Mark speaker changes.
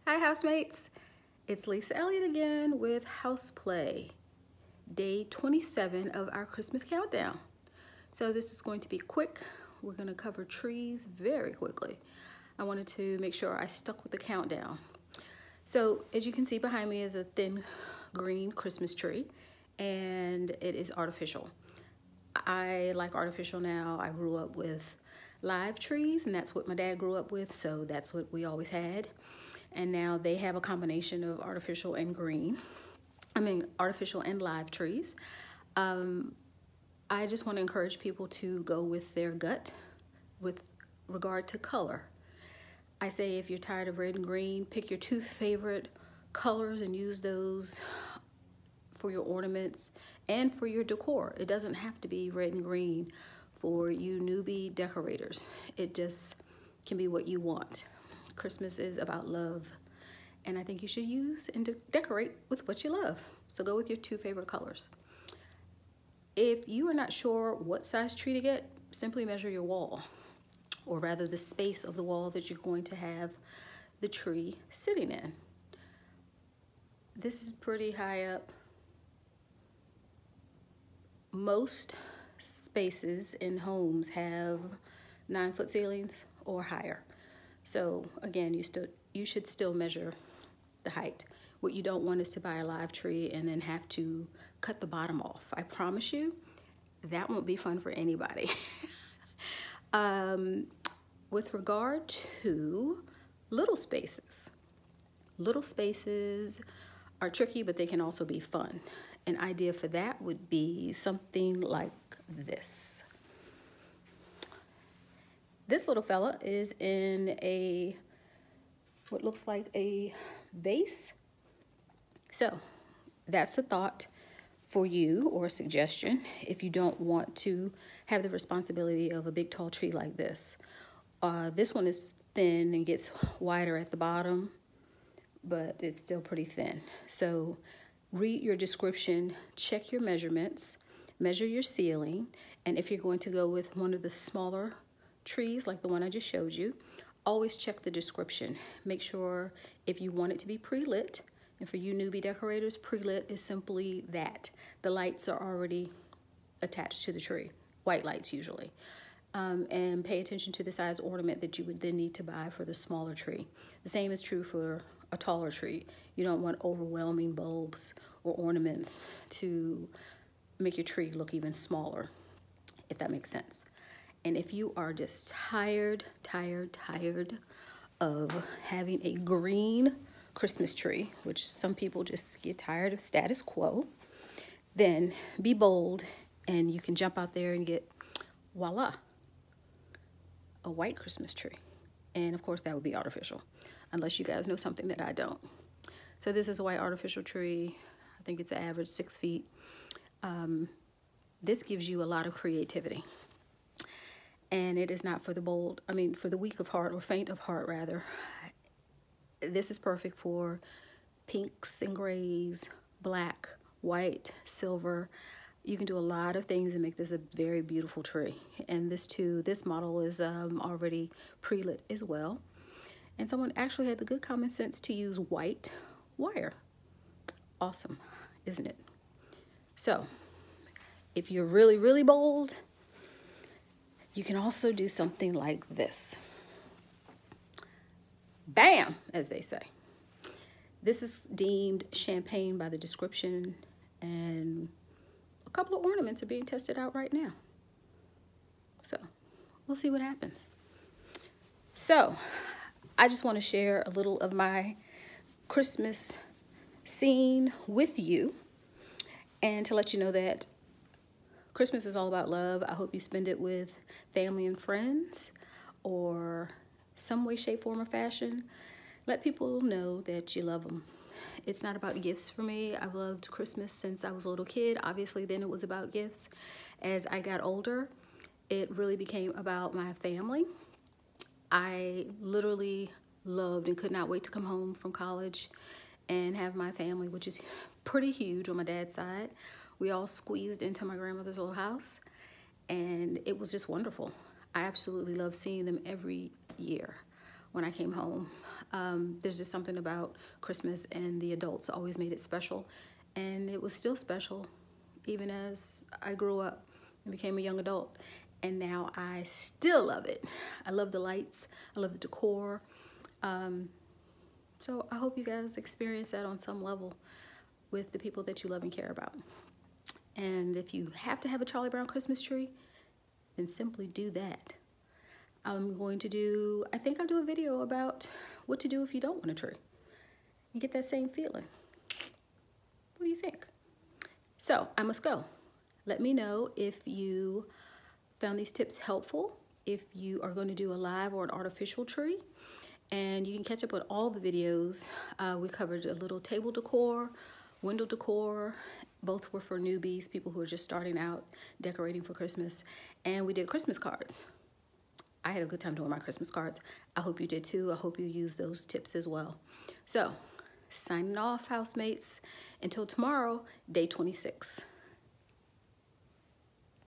Speaker 1: Hi housemates, it's Lisa Elliott again with House Play, day 27 of our Christmas countdown. So this is going to be quick. We're going to cover trees very quickly. I wanted to make sure I stuck with the countdown. So as you can see behind me is a thin green Christmas tree, and it is artificial. I like artificial now. I grew up with live trees, and that's what my dad grew up with, so that's what we always had. And now they have a combination of artificial and artificial and live trees. I just want to encourage people to go with their gut with regard to color. I say if you're tired of red and green, pick your two favorite colors and use those for your ornaments and for your decor. It doesn't have to be red and green for you newbie decorators. It just can be what you want. Christmas is about love, and I think you should use and decorate with what you love. So go with your two favorite colors. If you are not sure what size tree to get, simply measure your wall, or rather the space of the wall that you're going to have the tree sitting in. This is pretty high up. Most spaces in homes have 9-foot ceilings or higher. So again, you should still measure the height. What you don't want is to buy a live tree and then have to cut the bottom off. I promise you, that won't be fun for anybody. With regard to little spaces are tricky, but they can also be fun. An idea for that would be something like this. This little fella is in what looks like a vase. So that's a thought for you, or a suggestion, if you don't want to have the responsibility of a big tall tree like this. This one is thin and gets wider at the bottom, but it's still pretty thin. So read your description, check your measurements, measure your ceiling, and if you're going to go with one of the smaller trees like the one I just showed you, always check the description. Make sure if you want it to be pre-lit, and for you newbie decorators, pre-lit is simply that. The lights are already attached to the tree, white lights usually. And pay attention to the size ornament that you would then need to buy for the smaller tree. The same is true for a taller tree. You don't want overwhelming bulbs or ornaments to make your tree look even smaller, if that makes sense. And if you are just tired of having a green Christmas tree, which some people just get tired of status quo, then be bold and you can jump out there and get, voila, a white Christmas tree. And of course that would be artificial, unless you guys know something that I don't. So this is a white artificial tree. I think it's an average 6 feet. This gives you a lot of creativity. And it is not for the for the weak of heart, or faint of heart rather. This is perfect for pinks and grays, black, white, silver. You can do a lot of things and make this a very beautiful tree. And this model is already pre-lit as well. And someone actually had the good common sense to use white wire. Awesome, isn't it? So if you're really bold, you can also do something like this. Bam, as they say. This is deemed champagne by the description, and a couple of ornaments are being tested out right now. So we'll see what happens. So I just want to share a little of my Christmas scene with you, and to let you know that Christmas is all about love. I hope you spend it with family and friends, or some way, shape, form, or fashion. Let people know that you love them. It's not about gifts for me. I've loved Christmas since I was a little kid. Obviously, then it was about gifts. As I got older, it really became about my family. I literally loved and could not wait to come home from college and have my family, which is pretty huge on my dad's side. We all squeezed into my grandmother's old house, and it was just wonderful. I absolutely love seeing them every year. when I came home. There's just something about Christmas, and the adults always made it special, and it was still special even as I grew up and became a young adult, and now I still love it. I love the lights, I love the decor. So I hope you guys experience that on some level with the people that you love and care about. And if you have to have a Charlie Brown Christmas tree, then simply do that. I'm going to do, I think I'll do a video about what to do if you don't want a tree. You get that same feeling. What do you think? So I must go. Let me know if you found these tips helpful, if you are going to do a live or an artificial tree. And you can catch up with all the videos. We covered a little table decor, window decor. Both were for newbies, people who are just starting out decorating for Christmas. And we did Christmas cards. I had a good time doing my Christmas cards. I hope you did too. I hope you use those tips as well. So, signing off, housemates. Until tomorrow, day 26.